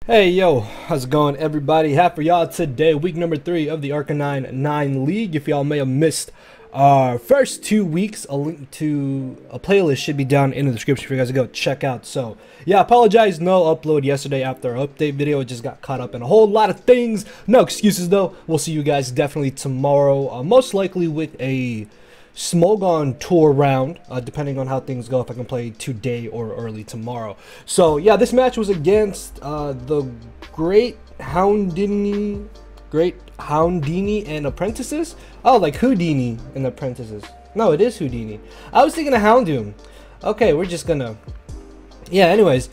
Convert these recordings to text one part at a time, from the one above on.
Hey yo, how's it going everybody? Have for y'all today, week number 3 of the Arcanine9 League. If y'all may have missed our first 2 weeks, a link to a playlist should be down in the description for you guys to go check out. So yeah, apologize, no upload yesterday after our update video. It just got caught up in a whole lot of things. No excuses though. We'll see you guys definitely tomorrow, most likely with a Smogon tour round, depending on how things go, if I can play today or early tomorrow. So yeah, this match was against the Great Houdini and Apprentices. Oh, like Houdini and Apprentices. No, it is Houdini. I was thinking of Houndoom. Okay, we're just gonna, yeah, anyways,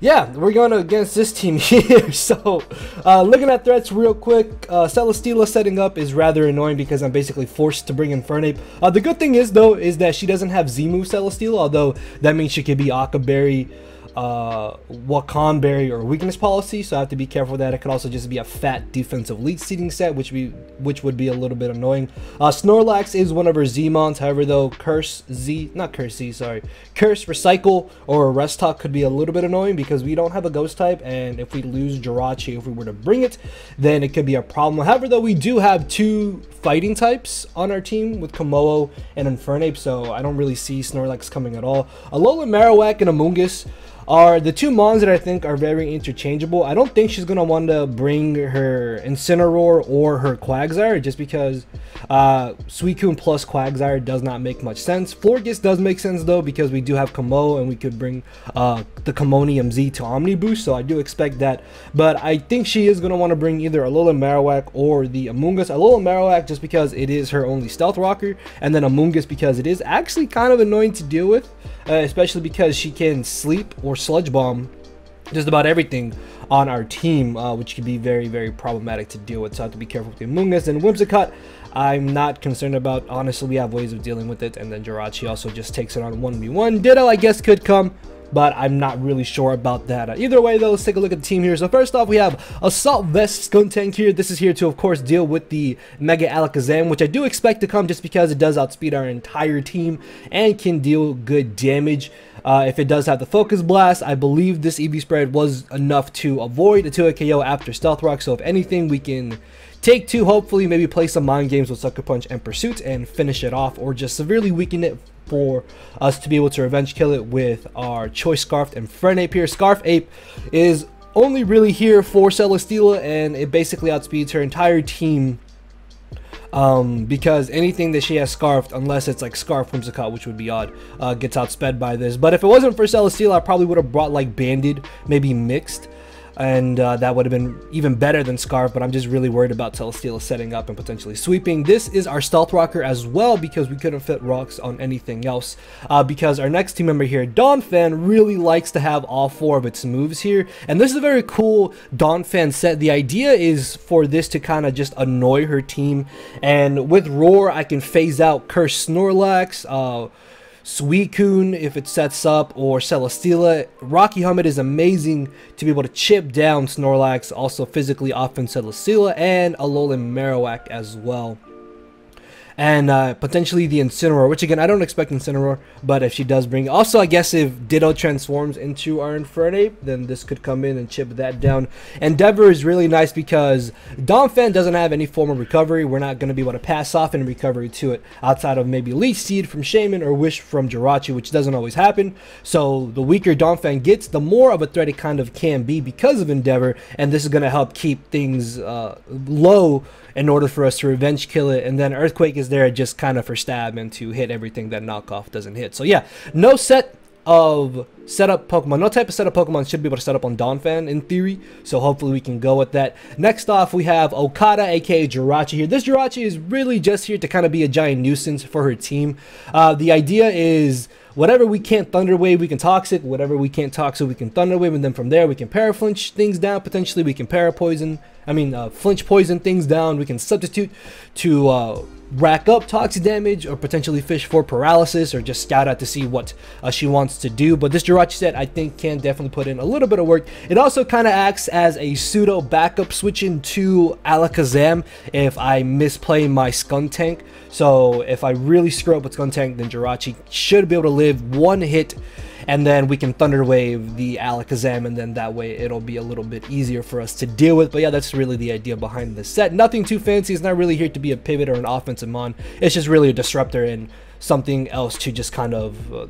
yeah, we're going against this team here. So looking at threats real quick, Celesteela setting up is rather annoying because I'm basically forced to bring in Fernape. The good thing is though is that she doesn't have Z-move Celesteela, although that means she could be Akaberry, Wakanberry, or Weakness Policy, so I have to be careful with that. It could also just be a fat defensive lead seeding set, which would be a little bit annoying. Snorlax is one of her Z-mons, however though Curse, Recycle, or Rest Talk could be a little bit annoying because we don't have a ghost type, and if we lose Jirachi, if we were to bring it, then it could be a problem. However though, we do have 2 fighting types on our team with Komodo and Infernape, so I don't really see Snorlax coming at all. Alola, Marowak, and Amoonguss are the 2 mons that I think are very interchangeable. I don't think she's going to want to bring her Incineroar or her Quagsire, just because Suicune plus Quagsire does not make much sense. Florges does make sense though, because we do have Komo and we could bring the Commonium Z to Omni Boost, so I do expect that. But I think she is going to want to bring either Alola, Marowak or the Amoonguss. Alola, Marowak just because it is her only Stealth Rocker, and then Amoonguss because it is actually kind of annoying to deal with, especially because she can sleep or Sludge Bomb just about everything on our team, which can be very, very problematic to deal with. So I have to be careful with the Amoonguss. And Whimsicott, I'm not concerned about. Honestly, we have ways of dealing with it. And then Jirachi also just takes it on 1v1. Ditto, I guess, could come, but I'm not really sure about that. Either way, though, let's take a look at the team here. So first off, we have Assault Vest Skuntank here. This is here to, of course, deal with the Mega Alakazam, which I do expect to come just because it does outspeed our entire team and can deal good damage. If it does have the Focus Blast, I believe this EV spread was enough to avoid a 2-hit KO after Stealth Rock. So if anything, we can take 2, hopefully maybe play some mind games with Sucker Punch and Pursuit and finish it off, or just severely weaken it for us to be able to revenge kill it with our Choice Scarf and Fernape here. Scarf Ape is only really here for Celesteela, and it basically outspeeds her entire team, because anything that she has scarfed, unless it's like Scarf Whimsicott, which would be odd, gets outsped by this. But if it wasn't for Celesteela, I probably would have brought like Banded, maybe Mixed, and that would have been even better than Scarf. But I'm just really worried about Celesteela setting up and potentially sweeping. This is our Stealth Rocker as well, because we couldn't fit rocks on anything else, because our next team member here, Donphan, really likes to have all 4 of its moves here, and this is a very cool Donphan set. The idea is for this to kind of just annoy her team, and with Roar I can phase out Curse Snorlax, Suicune if it sets up, or Celesteela. Rocky Helmet is amazing to be able to chip down Snorlax, also physically offense Celesteela, and Alola Marowak as well. And potentially the Incineroar, which again, I don't expect Incineroar, but if she does bring, also I guess if Ditto transforms into our Infernape, then this could come in and chip that down. Endeavor is really nice because Donphan doesn't have any form of recovery. We're not going to be able to pass off any recovery to it, outside of maybe Leech Seed from Shaman or Wish from Jirachi, which doesn't always happen. So the weaker Donphan gets, the more of a threat it kind of can be because of Endeavor, and this is going to help keep things low in order for us to revenge kill it. And then Earthquake is there just kind of for stab and to hit everything that knockoff doesn't hit. So yeah, no type of setup Pokemon should be able to set up on Donphan in theory, so hopefully we can go with that. Next off, we have Okada, aka Jirachi here. This Jirachi is really just here to kind of be a giant nuisance for her team. The idea is whatever we can't Thunder Wave, we can Toxic. Whatever we can't Toxic, we can Thunder Wave, and then from there we can Paraflinch things down. Potentially we can Flinch Poison things down. We can substitute to rack up toxic damage, or potentially fish for paralysis, or just scout out to see what she wants to do. But this Jirachi set I think can definitely put in a little bit of work. It also kind of acts as a pseudo backup switch into Alakazam if I misplay my Skuntank. So if I really screw up with Skuntank, then Jirachi should be able to live 1 hit and then we can Thunder Wave the Alakazam, and then that way it'll be a little bit easier for us to deal with. But yeah, that's really the idea behind this set. Nothing too fancy. It's not really here to be a pivot or an offensive mon. It's just really a disruptor and something else to just kind of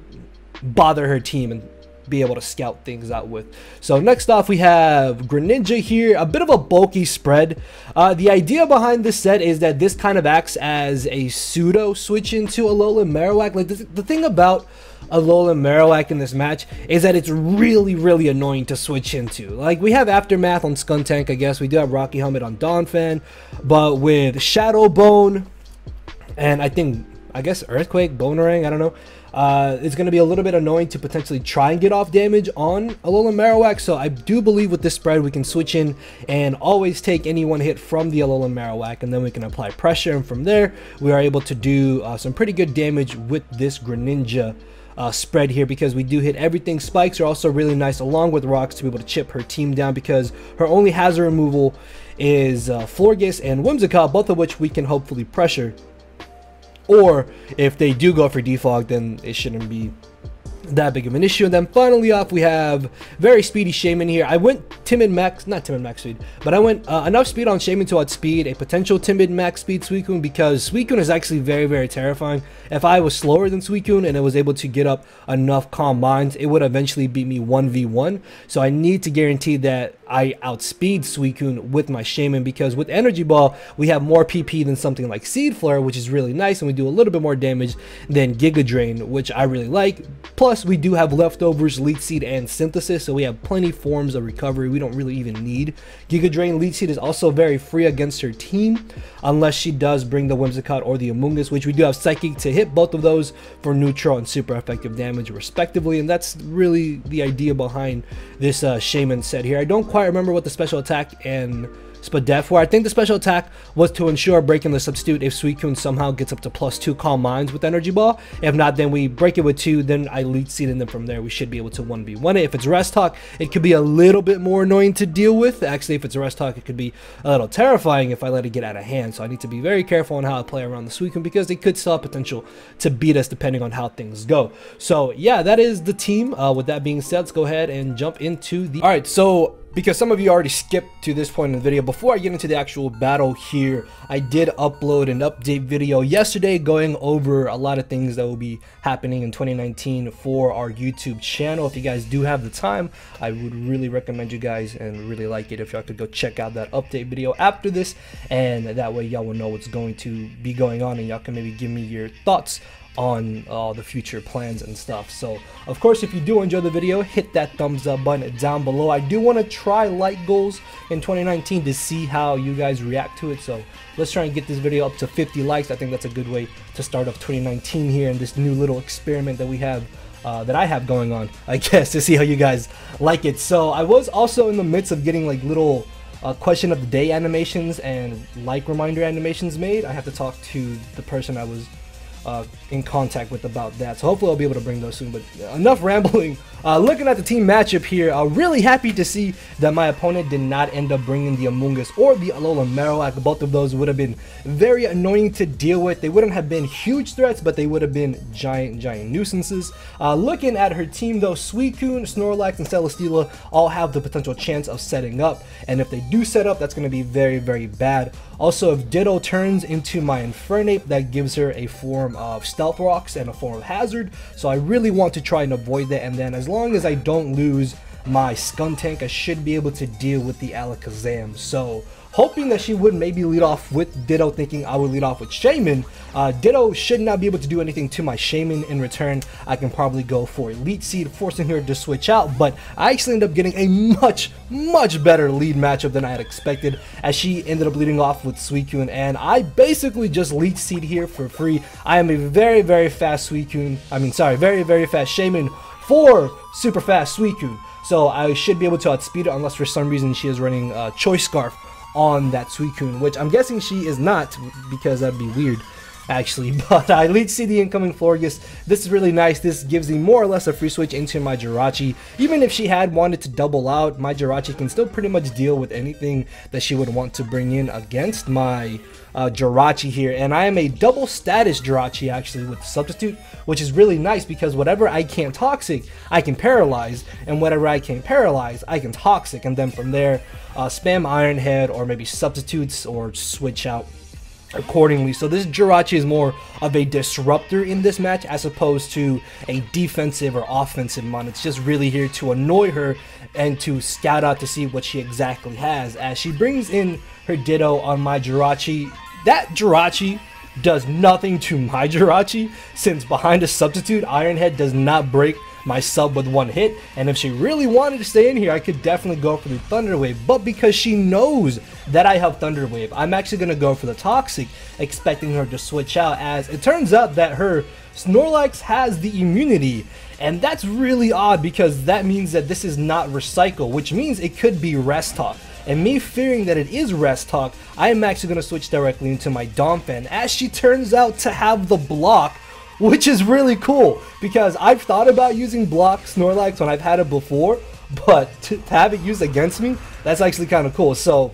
bother her team and be able to scout things out with. So next off, we have Greninja here, a bit of a bulky spread. The idea behind this set is that this kind of acts as a pseudo switch into Alolan Marowak. Like the thing about Alolan Marowak in this match is that it's really annoying to switch into. Like, we have Aftermath on Skuntank, I guess. We do have Rocky Helmet on Donphan, but with Shadow Bone and I guess Earthquake, Bonerang, I don't know. It's going to be a little bit annoying to potentially try and get off damage on Alolan Marowak. So I do believe with this spread we can switch in and always take any one hit from the Alolan Marowak, and then we can apply pressure, and from there we are able to do some pretty good damage with this Greninja spread here, because we do hit everything. Spikes are also really nice along with rocks to be able to chip her team down, because her only hazard removal is Florges and Whimsicott, both of which we can hopefully pressure. Or if they do go for defog, then it shouldn't be that big of an issue. And then finally off, we have very speedy Shaman here. I went timid max, not timid max speed, but I went enough speed on Shaman to outspeed a potential timid max speed Suicune, because Suicune is actually very terrifying. If I was slower than Suicune and I was able to get up enough Calm Minds, it would eventually beat me 1v1. So I need to guarantee that I outspeed Suicune with my Shaman, because with Energy Ball we have more PP than something like Seed Flare, which is really nice, and we do a little bit more damage than Giga Drain, which I really like. Plus we do have leftovers, Leech Seed, and Synthesis, so we have plenty forms of recovery. We don't really even need Giga Drain. Leech Seed is also very free against her team, unless she does bring the Whimsicott or the Amoonguss, which we do have Psychic to hit both of those for neutral and super effective damage respectively. And that's really the idea behind this Shaman set here. I don't quite remember what the special attack and Spadef were. I think the special attack was to ensure breaking the substitute if Suicune somehow gets up to +2 Calm Minds with Energy Ball. If not, then we break it with 2, then I Leech Seed, and then from there we should be able to 1v1 it. If it's Rest Talk, it could be a little bit more annoying to deal with. Actually, if it's Rest Talk, it could be a little terrifying if I let it get out of hand. So I need to be very careful on how I play around the Suicune, because they could still have potential to beat us depending on how things go. So yeah, that is the team. With that being said, let's go ahead and jump into the... Alright, so because some of you already skipped to this point in the video, before I get into the actual battle here, I did upload an update video yesterday going over a lot of things that will be happening in 2019 for our YouTube channel. If you guys do have the time, I would really recommend you guys and really like it if y'all could go check out that update video after this, and that way y'all will know what's going to be going on, and y'all can maybe give me your thoughts on all the future plans and stuff. So of course, if you do enjoy the video, hit that thumbs up button down below. I do want to try like goals in 2019 to see how you guys react to it, so let's try and get this video up to 50 likes. I think that's a good way to start off 2019 here in this new little experiment that we have that I have going on, I guess, to see how you guys like it. So I was also in the midst of getting like little question of the day animations and like reminder animations made. I have to talk to the person I was in contact with about that, so hopefully I'll be able to bring those soon. But enough rambling. Looking at the team matchup here, really happy to see that my opponent did not end up bringing the Amoonguss or the Alolan Marowak. Both of those would have been very annoying to deal with. They wouldn't have been huge threats, but they would have been giant nuisances. Looking at her team though, Suicune, Snorlax, and Celesteela all have the potential chance of setting up, and if they do set up, that's going to be very bad. Also, if Ditto turns into my Infernape, that gives her a form of Stealth Rocks and a form of Hazard, so I really want to try and avoid that. And then as long as I don't lose my Skuntank, I should be able to deal with the Alakazam. So hoping that she would maybe lead off with Ditto, thinking I would lead off with Shaman. Ditto should not be able to do anything to my Shaman. In return, I can probably go for Leech Seed, forcing her to switch out, but I actually ended up getting a much better lead matchup than I had expected, as she ended up leading off with Suicune, and I basically just Leech Seed here for free. I am a very fast Suicune, very fast Shaman for super fast Suicune, so I should be able to outspeed it, unless for some reason she is running Choice Scarf on that Suicune, which I'm guessing she is not, because that'd be weird. actually. But I lead see the incoming Florges. This is really nice. This gives me more or less a free switch into my Jirachi. Even if she had wanted to double out, my Jirachi can still pretty much deal with anything that she would want to bring in against my Jirachi here. And I am a double status Jirachi actually with Substitute, which is really nice because whatever I can't Toxic, I can Paralyze, and whatever I can Paralyze, I can Toxic, and then from there spam Iron Head or maybe Substitutes or switch out accordingly. So this Jirachi is more of a disruptor in this match as opposed to a defensive or offensive mon. It's just really here to annoy her and to scout out to see what she exactly has. As she brings in her Ditto on my Jirachi, that Jirachi does nothing to my Jirachi, since behind a Substitute, Iron Head does not break my sub with one hit. And if she really wanted to stay in here, I could definitely go for the Thunder Wave, but because she knows that I have Thunder Wave, I'm actually going to go for the Toxic, expecting her to switch out, as it turns out that her Snorlax has the immunity. And that's really odd because that means that this is not Recycle, which means it could be Rest Talk. And me fearing that it is Rest Talk, I am actually going to switch directly into my Donphan, as she turns out to have the block, which is really cool because I've thought about using block Snorlax when I've had it before, but to have it used against me, that's actually kind of cool. So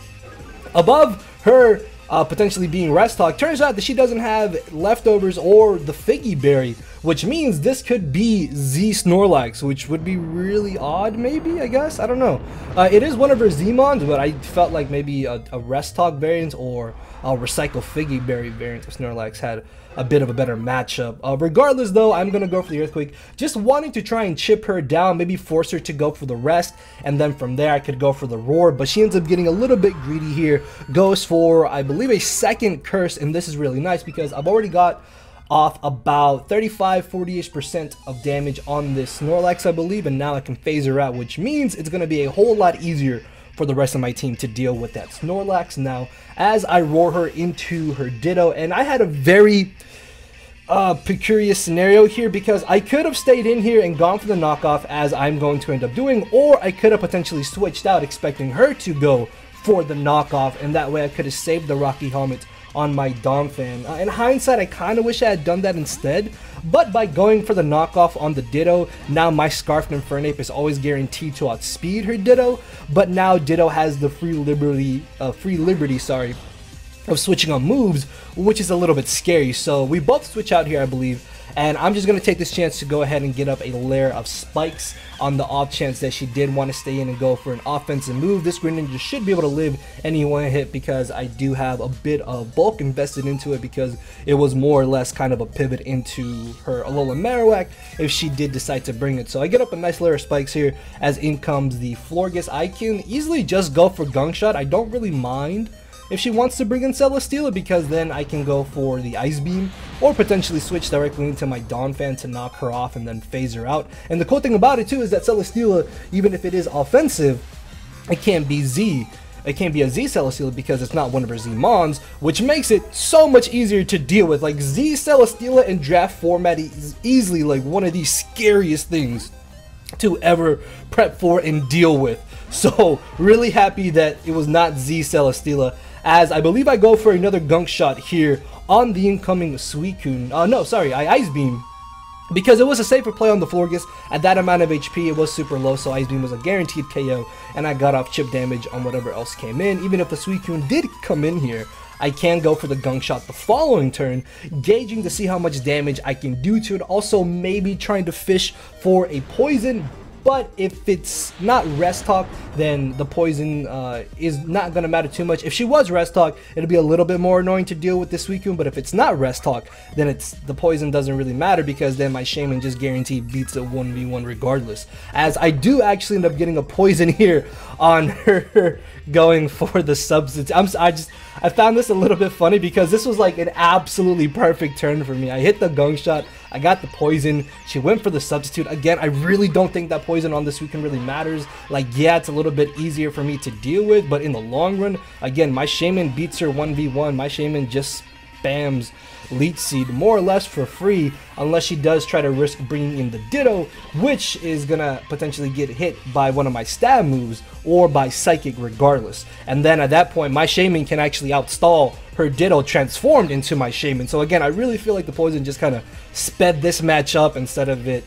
above her potentially being Rest Talk, turns out that she doesn't have Leftovers or the Figgy Berry, which means this could be Z Snorlax, which would be really odd, maybe, I guess. I don't know. It is one of her Z-Mons, but I felt like maybe a Rest Talk variant or a Recycle Figgy Berry variant of Snorlax had a bit of a better matchup. Regardless though, I'm gonna go for the Earthquake, just wanting to try and chip her down, maybe force her to go for the rest, and then from there I could go for the Roar, but she ends up getting a little bit greedy here, goes for, I believe, a second Curse, and this is really nice because I've already got off about 35-40ish% of damage on this Snorlax, I believe, and now I can phase her out, which means it's gonna be a whole lot easier for the rest of my team to deal with that Snorlax now as I roar her into her Ditto. And I had a very peculiar scenario here because I could have stayed in here and gone for the knockoff, as I'm going to end up doing, or I could have potentially switched out expecting her to go for the knockoff, and that way I could have saved the Rocky Helmet on my Donphan. In hindsight, I kind of wish I had done that instead, but by going for the knockoff on the Ditto, now my Scarfed Infernape is always guaranteed to outspeed her Ditto, but now Ditto has the free liberty, of switching on moves, which is a little bit scary. So we both switch out here, I believe, and I'm just going to take this chance to go ahead and get up a layer of spikes on the off chance that she did want to stay in and go for an offensive move. This Greninja should be able to live any one hit because I do have a bit of bulk invested into it, because it was more or less kind of a pivot into her Alola Marowak if she did decide to bring it. So I get up a nice layer of spikes here, as in comes the Florges. I can easily just go for Gunk Shot. I don't really mind if she wants to bring in Celesteela, because then I can go for the Ice Beam or potentially switch directly into my Donphan to knock her off and then phase her out. And the cool thing about it too is that Celesteela, even if it is offensive, it can't be Z. It can't be a Z Celesteela because it's not one of her Z Mons, which makes it so much easier to deal with. Like, Z Celesteela in draft format is easily like one of the scariest things to ever prep for and deal with. So really happy that it was not Z Celesteela, as I believe I go for another Gunk Shot here on the incoming Suicune. I Ice Beam, because it was a safer play on the Florges. At that amount of HP, it was super low, so Ice Beam was a guaranteed KO, and I got off chip damage on whatever else came in. Even if the Suicune did come in here, I can go for the Gunk Shot the following turn, gauging to see how much damage I can do to it. Also, maybe trying to fish for a poison. But if it's not Rest Talk, then the poison is not going to matter too much. If she was Rest Talk, it'll be a little bit more annoying to deal with this Suicune. But if it's not Rest Talk, then the poison doesn't really matter, because then my Shaman just guaranteed beats a 1v1 regardless. As I do actually end up getting a poison here on her going for the substitute. I found this a little bit funny because this was like an absolutely perfect turn for me. I hit the Gunk Shot, I got the poison, she went for the substitute. Again, I really don't think that poison on this Suicune really matters. Like, yeah, it's a little bit easier for me to deal with, but in the long run, again, my Shaman beats her 1v1. My Shaman just spams Leech Seed more or less for free, unless she does try to risk bringing in the Ditto, which is gonna potentially get hit by one of my stab moves or by Psychic regardless. And then at that point, my Shaman can actually outstall her Ditto transformed into my Shaman. So again, I really feel like the poison just kind of sped this match up instead of it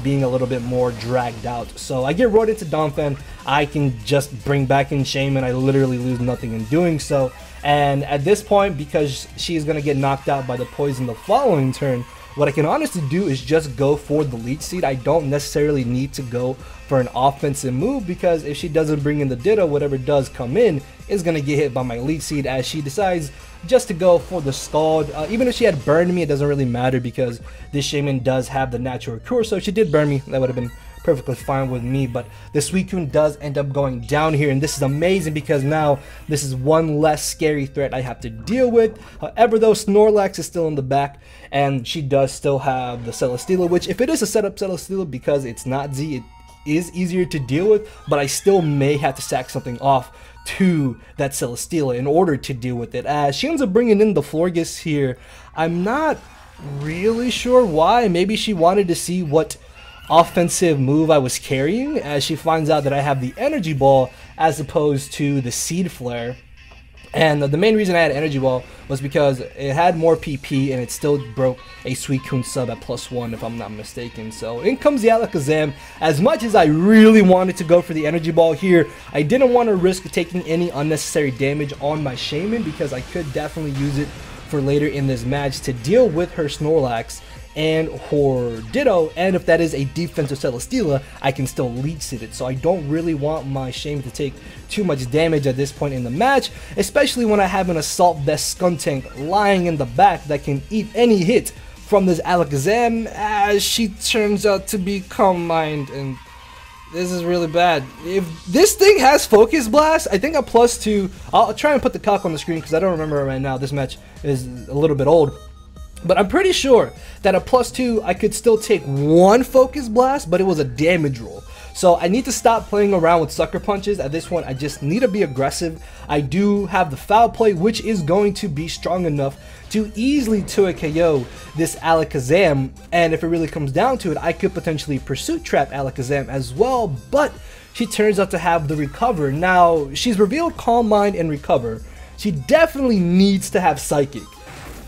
being a little bit more dragged out. So I get rolled into Donphan, I can just bring back in Shaman, I literally lose nothing in doing so. And at this point, because she's going to get knocked out by the poison the following turn, what I can honestly do is just go for the Leech Seed. I don't necessarily need to go for an offensive move, because if she doesn't bring in the Ditto, whatever does come in is going to get hit by my Leech Seed, as she decides just to go for the Scald. Even if she had burned me, it doesn't really matter, because this Shaman does have the natural cure, so if she did burn me, that would have been perfectly fine with me. But the Suicune does end up going down here, and this is amazing because now this is one less scary threat I have to deal with. However, though, Snorlax is still in the back, and she does still have the Celesteela, which if it is a setup Celesteela, because it's not Z, it is easier to deal with, but I still may have to sack something off to that Celesteela in order to deal with it, as she ends up bringing in the Florges here. I'm not really sure why. Maybe she wanted to see what offensive move I was carrying, as she finds out that I have the Energy Ball as opposed to the Seed Flare. And the main reason I had Energy Ball was because it had more PP and it still broke a Suicune sub at +1 if I'm not mistaken. So in comes the Alakazam. As much as I really wanted to go for the Energy Ball here, I didn't want to risk taking any unnecessary damage on my Shaman, because I could definitely use it for later in this match to deal with her Snorlax and her Ditto, and if that is a defensive Celesteela, I can still Leech Seed it. So I don't really want my Shaman to take too much damage at this point in the match, especially when I have an Assault Vest Skuntank lying in the back that can eat any hit from this Alakazam, as she turns out to be Calm Mind, and this is really bad. If this thing has Focus Blast, I think at +2, I'll try and put the calc on the screen because I don't remember right now. This match is a little bit old. But I'm pretty sure that at +2, I could still take one Focus Blast, but it was a damage roll. So I need to stop playing around with Sucker Punches. At this point, I just need to be aggressive. I do have the Foul Play, which is going to be strong enough to easily 2 KO this Alakazam. And if it really comes down to it, I could potentially Pursuit Trap Alakazam as well. But she turns out to have the Recover. Now, she's revealed Calm Mind and Recover. She definitely needs to have Psychic,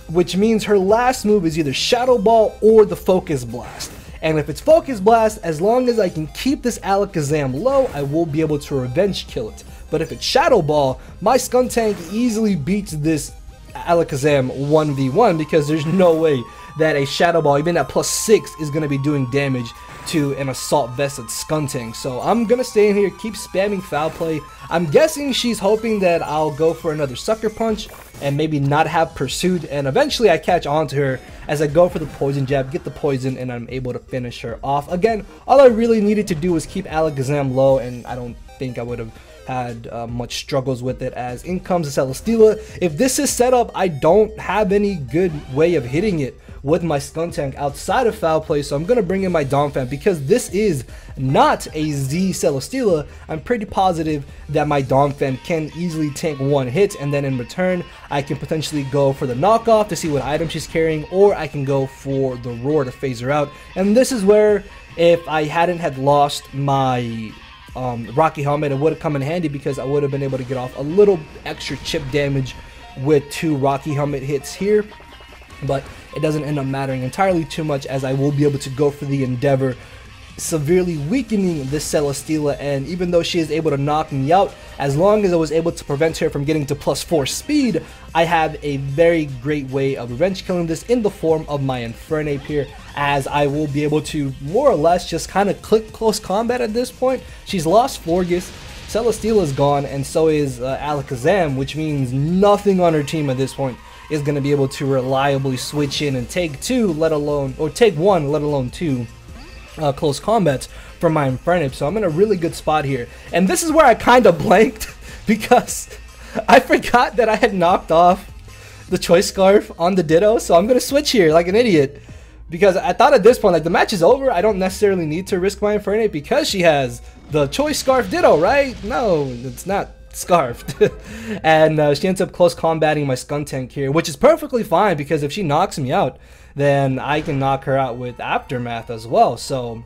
which means her last move is either Shadow Ball or the Focus Blast. And if it's Focus Blast, as long as I can keep this Alakazam low, I will be able to revenge kill it. But if it's Shadow Ball, my Skuntank easily beats this Alakazam 1v1, because there's no way that a Shadow Ball, even at +6, is going to be doing damage to an Assault Vested Skuntank. So I'm going to stay in here, keep spamming Foul Play. I'm guessing she's hoping that I'll go for another Sucker Punch and maybe not have Pursuit, and eventually I catch on to her as I go for the Poison Jab, get the Poison, and I'm able to finish her off. Again, all I really needed to do was keep Alakazam low, and I don't think I would have had much struggles with it, as in comes the Celesteela. If this is set up, I don't have any good way of hitting it with my Skuntank outside of Foul Play, so I'm going to bring in my Donphan, because this is not a Z Celesteela. I'm pretty positive that my Donphan can easily tank one hit, and then in return, I can potentially go for the knockoff to see what item she's carrying, or I can go for the Roar to phase her out. And this is where, if I hadn't had lost my Rocky Helmet, it would have come in handy, because I would have been able to get off a little extra chip damage with 2 Rocky Helmet hits here. But it doesn't end up mattering entirely too much, as I will be able to go for the Endeavor, severely weakening this Celesteela. And even though she is able to knock me out, as long as I was able to prevent her from getting to +4 speed, I have a very great way of revenge killing this in the form of my Infernape here, as I will be able to more or less just kind of click close combat at this point. She's lost Florges, Celesteela is gone, and so is Alakazam, which means nothing on her team at this point is going to be able to reliably switch in and take 2, let alone, or take 1, let alone 2 close combats from my Infernape. So I'm in a really good spot here. And this is where I kind of blanked, because I forgot that I had knocked off the Choice Scarf on the Ditto. So I'm going to switch here like an idiot, because I thought at this point, like, the match is over. I don't necessarily need to risk my Infernape because she has the Choice Scarf Ditto, right? No, it's not scarfed. And she ends up close combating my Skuntank here, which is perfectly fine because if she knocks me out, then I can knock her out with Aftermath as well. So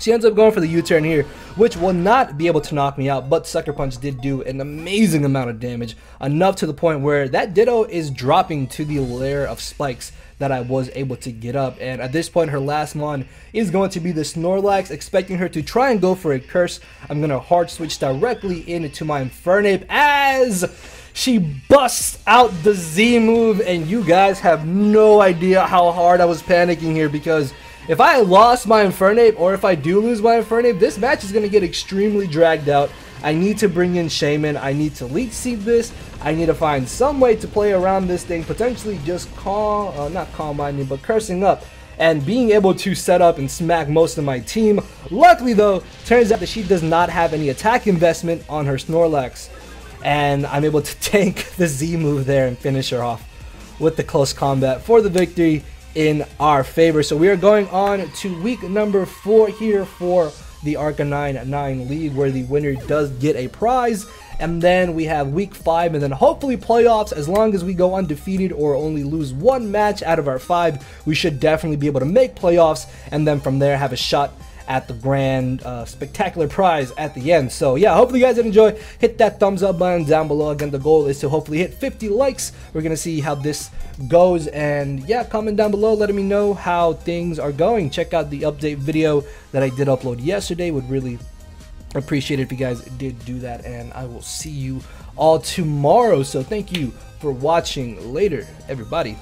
she ends up going for the U-turn here, which will not be able to knock me out, but Sucker Punch did do an amazing amount of damage, enough to the point where that Ditto is dropping to the layer of spikes that I was able to get up. And at this point, her last mon is going to be the Snorlax, expecting her to try and go for a curse. I'm going to hard switch directly into my Infernape as she busts out the Z move, and you guys have no idea how hard I was panicking here, because if I lost my Infernape, or if I do lose my Infernape, this match is going to get extremely dragged out. I need to bring in Shaman, I need to Leech Seed this, I need to find some way to play around this thing, potentially just not combining, but cursing up, and being able to set up and smack most of my team. Luckily though, turns out that she does not have any attack investment on her Snorlax, and I'm able to tank the Z move there and finish her off with the close combat for the victory in our favor. So we are going on to week number 4 here for the Arcanine9 League, where the winner does get a prize, and then we have week 5 and then hopefully playoffs. As long as we go undefeated or only lose 1 match out of our 5, we should definitely be able to make playoffs, and then from there have a shot at the grand spectacular prize at the end. So yeah, hopefully you guys did enjoy. Hit that thumbs up button down below. Again, the goal is to hopefully hit 50 likes. We're gonna see how this goes, and yeah, comment down below letting me know how things are going. Check out the update video that I did upload yesterday. Would really appreciate it if you guys did do that, and I will see you all tomorrow. So thank you for watching. Later, everybody.